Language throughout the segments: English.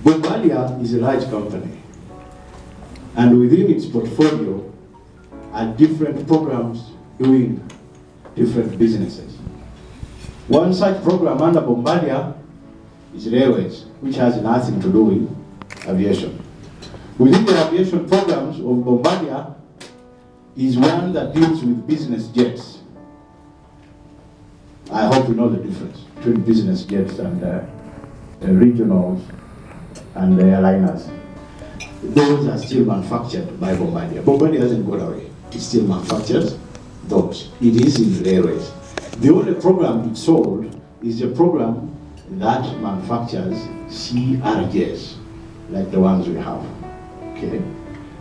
Bombardier is a large company, and within its portfolio are different programs doing different businesses. One such program under Bombardier is railways, which has nothing to do with aviation. Within the aviation programs of Bombardier is one that deals with business jets. I hope you know the difference between business jets and the regionals and the airliners. Those are still manufactured by Bombardier. Bombardier hasn't gone away. It still manufactures those. It is in railways. The only program it sold is a program that manufactures CRJs, like the ones we have. Okay.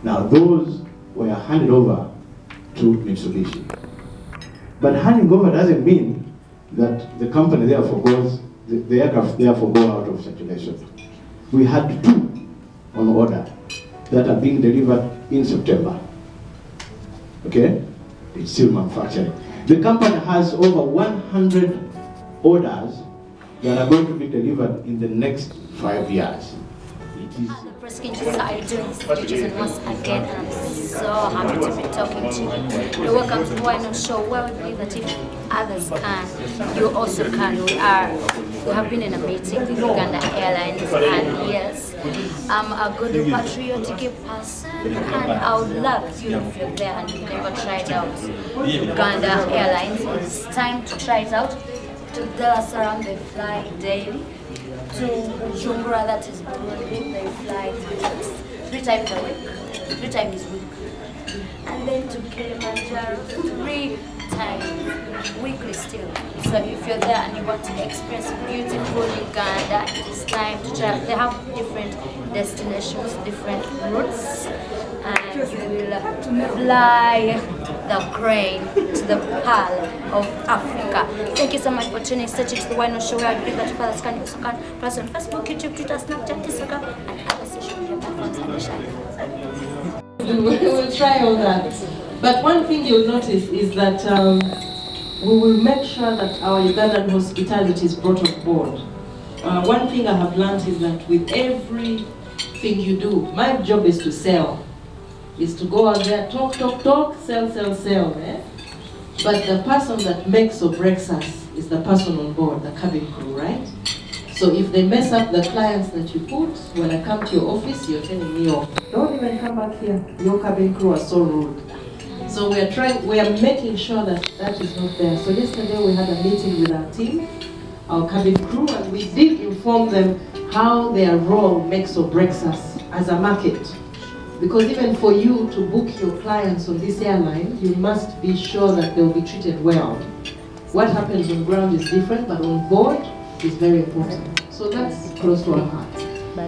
Now those were handed over to Mitsubishi. But handing over doesn't mean that the company therefore goes, the aircraft therefore go out of circulation. We had 2 on order that are being delivered in September. Okay? It's still manufacturing. The company has over 100 orders that are going to be delivered in the next 5 years. The press conferences are doing this and once again, and I'm so happy to be talking to you. You're welcome to Why Not Show, where we believe that if others can, you also can. We have been in a meeting with Uganda Airlines, and yes, I'm a good patriotic person, and I would love you if you're there and you've never tried out Uganda Airlines. It's time to try it out. To Dar es Salaam they fly daily. To Uganda, that is Burundi, they fly 3 times a week, 3 times a week. And then to Kilimanjaro 3 times weekly still. So if you're there and you want to experience beautiful Uganda, it is time to try. They have different destinations, different routes, and you will fly the crane to the Pearl of Africa. Thank you so much for tuning. Stay tuned to the Why Not Show, where I believe that you fathers can also can plus on Facebook, YouTube, Twitter, Snapchat, Instagram, and other social media platforms and the channel. We will try all that. But one thing you'll notice is that we will make sure that our Ugandan hospitality is brought on board. One thing I have learned is that with everything you do, my job is to sell. Is to go out there, talk, sell, eh? But the person that makes or breaks us is the person on board, the cabin crew, right? So if they mess up the clients that you put, when I come to your office, you're telling me, oh, don't even come back here. Your cabin crew are so rude. So we are making sure that that is not there. So yesterday we had a meeting with our team, our cabin crew, and we did inform them how their role makes or breaks us as a market. Because even for you to book your clients on this airline, you must be sure that they'll be treated well. What happens on ground is different, but on board is very important. So that's close to our heart.